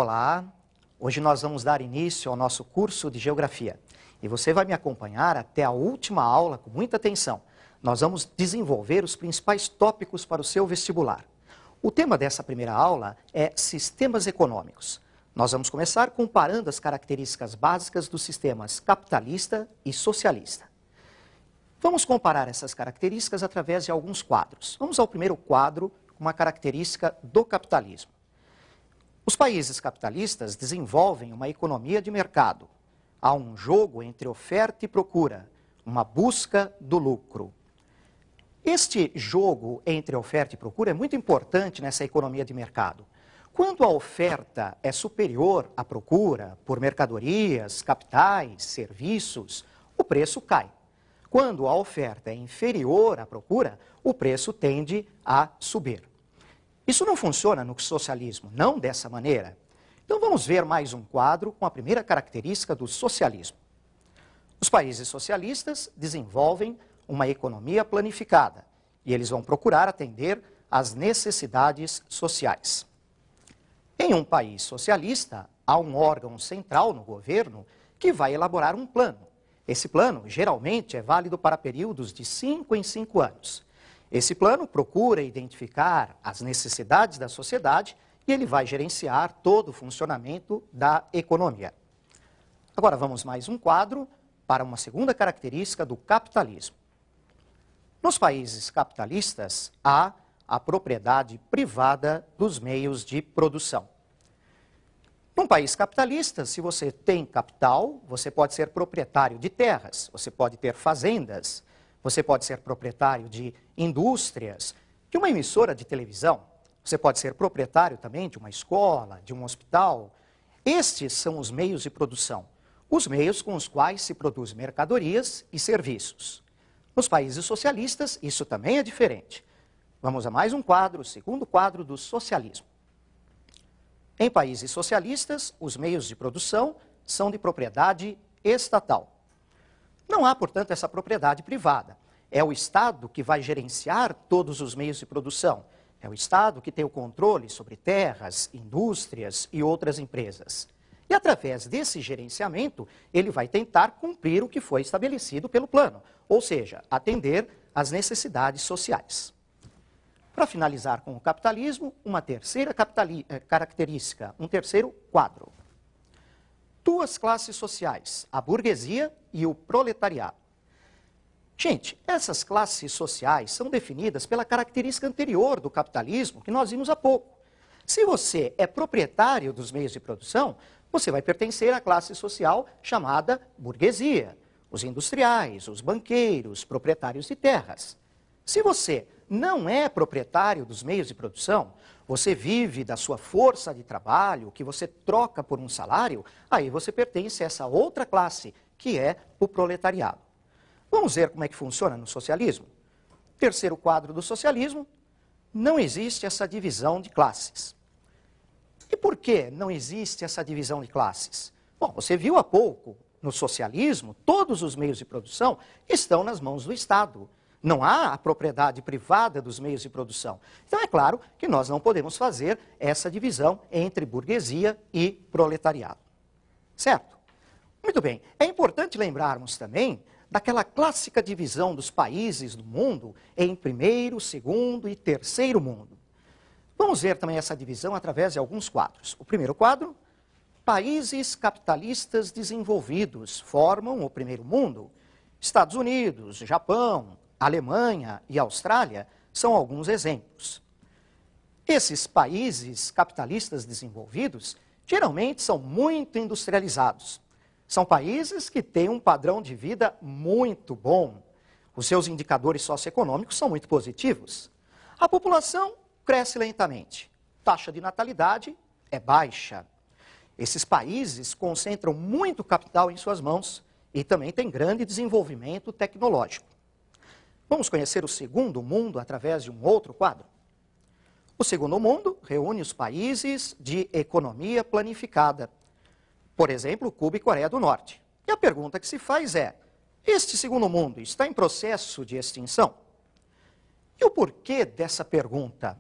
Olá, hoje nós vamos dar início ao nosso curso de Geografia e você vai me acompanhar até a última aula com muita atenção. Nós vamos desenvolver os principais tópicos para o seu vestibular. O tema dessa primeira aula é Sistemas Econômicos. Nós vamos começar comparando as características básicas dos sistemas capitalista e socialista. Vamos comparar essas características através de alguns quadros. Vamos ao primeiro quadro, uma característica do capitalismo. Os países capitalistas desenvolvem uma economia de mercado. Há um jogo entre oferta e procura, uma busca do lucro. Este jogo entre oferta e procura é muito importante nessa economia de mercado. Quando a oferta é superior à procura por mercadorias, capitais, serviços, o preço cai. Quando a oferta é inferior à procura, o preço tende a subir. Isso não funciona no socialismo, não dessa maneira. Então vamos ver mais um quadro com a primeira característica do socialismo. Os países socialistas desenvolvem uma economia planificada e eles vão procurar atender às necessidades sociais. Em um país socialista, há um órgão central no governo que vai elaborar um plano. Esse plano, geralmente, é válido para períodos de 5 em 5 anos. Esse plano procura identificar as necessidades da sociedade e ele vai gerenciar todo o funcionamento da economia. Agora vamos mais um quadro para uma segunda característica do capitalismo. Nos países capitalistas, há a propriedade privada dos meios de produção. Num país capitalista, se você tem capital, você pode ser proprietário de terras, você pode ter fazendas, você pode ser proprietário de indústrias, de uma emissora de televisão, você pode ser proprietário também de uma escola, de um hospital. Estes são os meios de produção, os meios com os quais se produz mercadorias e serviços. Nos países socialistas, isso também é diferente. Vamos a mais um quadro, o segundo quadro do socialismo. Em países socialistas, os meios de produção são de propriedade estatal. Não há, portanto, essa propriedade privada. É o Estado que vai gerenciar todos os meios de produção. É o Estado que tem o controle sobre terras, indústrias e outras empresas. E através desse gerenciamento, ele vai tentar cumprir o que foi estabelecido pelo plano, ou seja, atender às necessidades sociais. Para finalizar com o capitalismo, uma terceira característica, um terceiro quadro. Duas classes sociais, a burguesia e o proletariado. Gente, essas classes sociais são definidas pela característica anterior do capitalismo que nós vimos há pouco. Se você é proprietário dos meios de produção, você vai pertencer à classe social chamada burguesia, os industriais, os banqueiros, proprietários de terras. Se você não é proprietário dos meios de produção, você vive da sua força de trabalho, que você troca por um salário, aí você pertence a essa outra classe, que é o proletariado. Vamos ver como é que funciona no socialismo? Terceiro quadro do socialismo, não existe essa divisão de classes. E por que não existe essa divisão de classes? Bom, você viu há pouco, no socialismo, todos os meios de produção estão nas mãos do Estado. Não há a propriedade privada dos meios de produção. Então é claro que nós não podemos fazer essa divisão entre burguesia e proletariado. Certo? Muito bem. É importante lembrarmos também daquela clássica divisão dos países do mundo em primeiro, segundo e terceiro mundo. Vamos ver também essa divisão através de alguns quadros. O primeiro quadro, países capitalistas desenvolvidos formam o primeiro mundo. Estados Unidos, Japão, Alemanha e Austrália são alguns exemplos. Esses países capitalistas desenvolvidos geralmente são muito industrializados. São países que têm um padrão de vida muito bom. Os seus indicadores socioeconômicos são muito positivos. A população cresce lentamente. Taxa de natalidade é baixa. Esses países concentram muito capital em suas mãos e também têm grande desenvolvimento tecnológico. Vamos conhecer o segundo mundo através de um outro quadro? O segundo mundo reúne os países de economia planificada. Por exemplo, Cuba e Coreia do Norte. E a pergunta que se faz é, este segundo mundo está em processo de extinção? E o porquê dessa pergunta?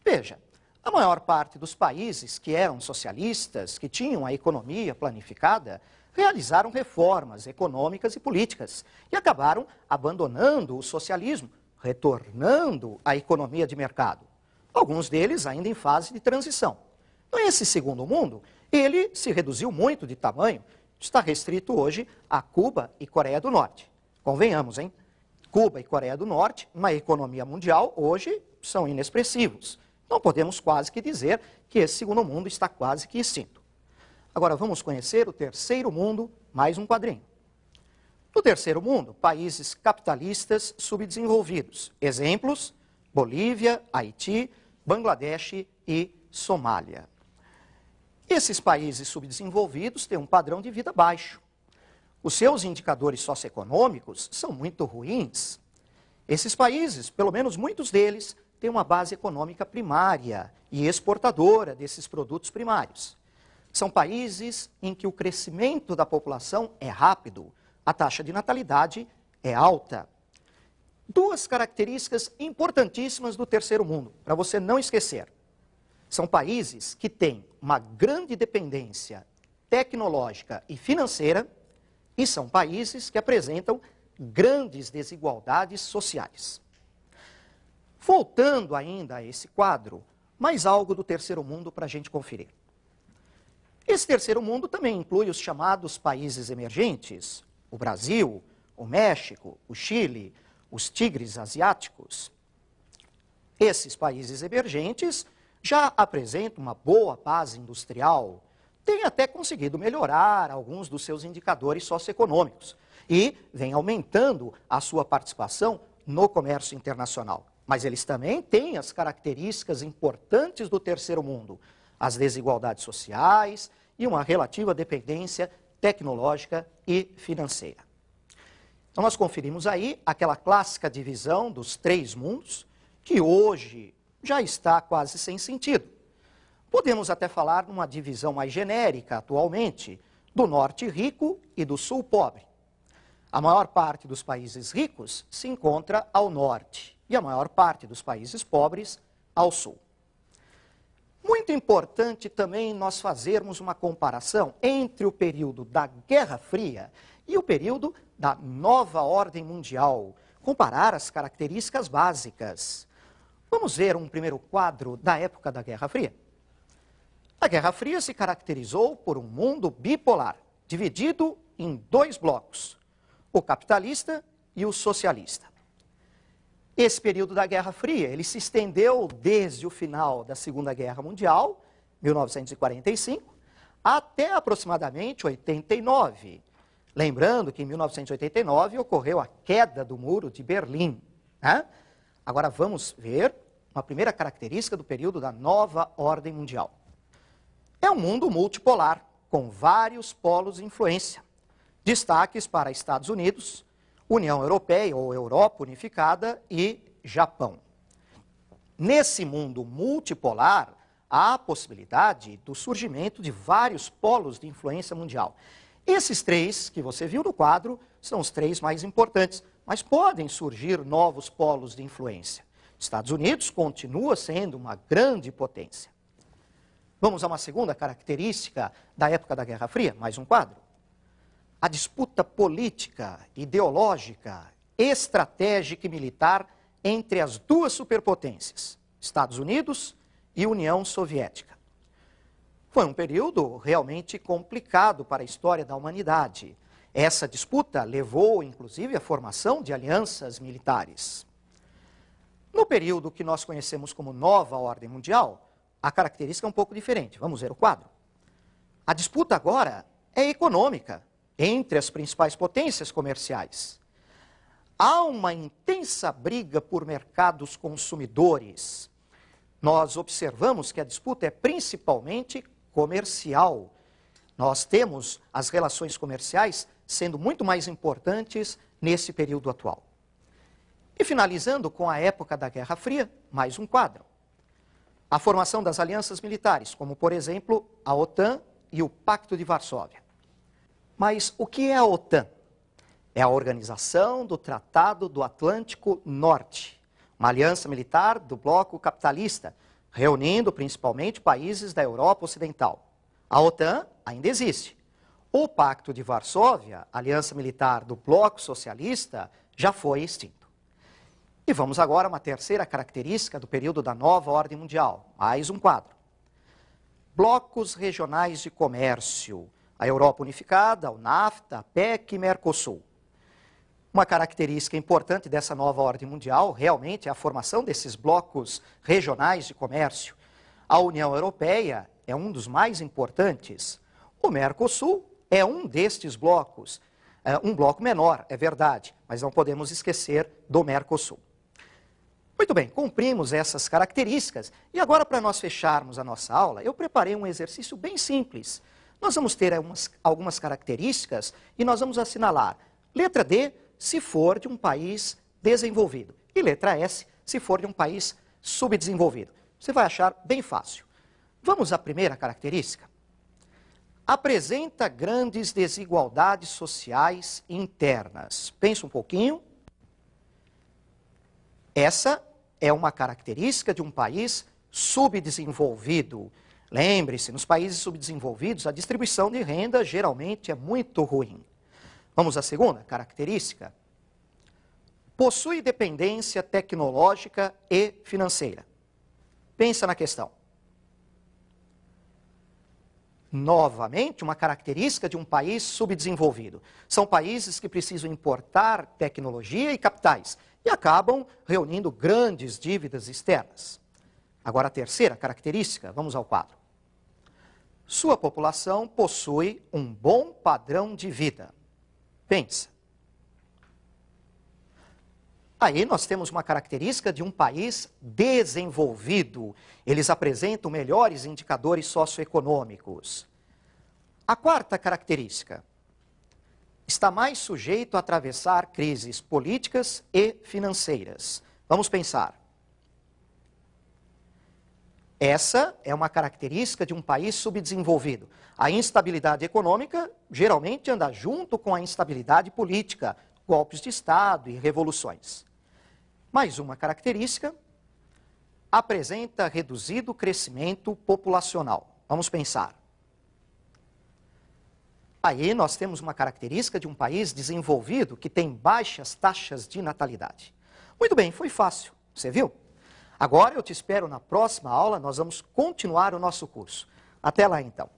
Veja, A maior parte dos países que eram socialistas, que tinham a economia planificada, realizaram reformas econômicas e políticas e acabaram abandonando o socialismo, retornando à economia de mercado. Alguns deles ainda em fase de transição. Esse segundo mundo, ele se reduziu muito de tamanho, está restrito hoje a Cuba e Coreia do Norte. Convenhamos, hein? Cuba e Coreia do Norte, na economia mundial, hoje são inexpressivos. Não podemos quase que dizer que esse segundo mundo está quase que extinto. Agora vamos conhecer o terceiro mundo, mais um quadrinho. No terceiro mundo, países capitalistas subdesenvolvidos. Exemplos: Bolívia, Haiti, Bangladesh e Somália. Esses países subdesenvolvidos têm um padrão de vida baixo. Os seus indicadores socioeconômicos são muito ruins. Esses países, pelo menos muitos deles, têm uma base econômica primária e exportadora desses produtos primários. São países em que o crescimento da população é rápido, a taxa de natalidade é alta. Duas características importantíssimas do terceiro mundo, para você não esquecer. São países que têm uma grande dependência tecnológica e financeira e são países que apresentam grandes desigualdades sociais. Voltando ainda a esse quadro, mais algo do terceiro mundo para a gente conferir. Esse terceiro mundo também inclui os chamados países emergentes, o Brasil, o México, o Chile, os tigres asiáticos. Esses países emergentes já apresentam uma boa base industrial, têm até conseguido melhorar alguns dos seus indicadores socioeconômicos e vem aumentando a sua participação no comércio internacional. Mas eles também têm as características importantes do terceiro mundo, as desigualdades sociais e uma relativa dependência tecnológica e financeira. Então nós conferimos aí aquela clássica divisão dos três mundos, que hoje já está quase sem sentido. Podemos até falar numa divisão mais genérica atualmente, do norte rico e do sul pobre. A maior parte dos países ricos se encontra ao norte e a maior parte dos países pobres ao sul. Muito importante também nós fazermos uma comparação entre o período da Guerra Fria e o período da nova ordem mundial, comparar as características básicas. Vamos ver um primeiro quadro da época da Guerra Fria. A Guerra Fria se caracterizou por um mundo bipolar, dividido em dois blocos, o capitalista e o socialista. Esse período da Guerra Fria, ele se estendeu desde o final da Segunda Guerra Mundial, 1945, até aproximadamente 89. Lembrando que em 1989 ocorreu a queda do Muro de Berlim, né? Agora vamos ver uma primeira característica do período da nova ordem mundial. É um mundo multipolar, com vários polos de influência. Destaques para Estados Unidos, União Europeia ou Europa Unificada e Japão. Nesse mundo multipolar, há a possibilidade do surgimento de vários polos de influência mundial. Esses três que você viu no quadro são os três mais importantes, mas podem surgir novos polos de influência. Estados Unidos continua sendo uma grande potência. Vamos a uma segunda característica da época da Guerra Fria, mais um quadro. A disputa política, ideológica, estratégica e militar entre as duas superpotências, Estados Unidos e União Soviética. Foi um período realmente complicado para a história da humanidade. Essa disputa levou, inclusive, à formação de alianças militares. No período que nós conhecemos como Nova Ordem Mundial, a característica é um pouco diferente. Vamos ver o quadro. A disputa agora é econômica entre as principais potências comerciais. Há uma intensa briga por mercados consumidores. Nós observamos que a disputa é principalmente comercial. Nós temos as relações comerciais sendo muito mais importantes nesse período atual. E finalizando com a época da Guerra Fria, mais um quadro. A formação das alianças militares, como por exemplo a OTAN e o Pacto de Varsóvia. Mas o que é a OTAN? É a Organização do Tratado do Atlântico Norte, uma aliança militar do bloco capitalista, reunindo principalmente países da Europa Ocidental. A OTAN ainda existe. O Pacto de Varsóvia, aliança militar do Bloco Socialista, já foi extinto. E vamos agora a uma terceira característica do período da nova ordem mundial, mais um quadro. Blocos regionais de comércio, a Europa Unificada, o NAFTA, a PEC e Mercosul. Uma característica importante dessa nova ordem mundial realmente é a formação desses blocos regionais de comércio. A União Europeia é um dos mais importantes. O Mercosul é um destes blocos. Um bloco menor, é verdade, mas não podemos esquecer do Mercosul. Muito bem, cumprimos essas características e agora, para nós fecharmos a nossa aula, eu preparei um exercício bem simples. Nós vamos ter algumas características e nós vamos assinalar letra D se for de um país desenvolvido e letra S se for de um país subdesenvolvido. Você vai achar bem fácil. Vamos à primeira característica. Apresenta grandes desigualdades sociais internas. Pensa um pouquinho. Essa é uma característica de um país subdesenvolvido. Lembre-se, nos países subdesenvolvidos, a distribuição de renda geralmente é muito ruim. Vamos à segunda característica. Possui dependência tecnológica e financeira. Pensa na questão. Novamente, uma característica de um país subdesenvolvido. São países que precisam importar tecnologia e capitais e acabam reunindo grandes dívidas externas. Agora, a terceira característica, vamos ao quadro. Sua população possui um bom padrão de vida. Pensa. Aí nós temos uma característica de um país desenvolvido. Eles apresentam melhores indicadores socioeconômicos. A quarta característica. Está mais sujeito a atravessar crises políticas e financeiras. Vamos pensar. Essa é uma característica de um país subdesenvolvido. A instabilidade econômica geralmente anda junto com a instabilidade política, golpes de Estado e revoluções. Mais uma característica, apresenta reduzido crescimento populacional. Vamos pensar. Aí nós temos uma característica de um país desenvolvido que tem baixas taxas de natalidade. Muito bem, foi fácil, você viu? Agora eu te espero na próxima aula, nós vamos continuar o nosso curso. Até lá então.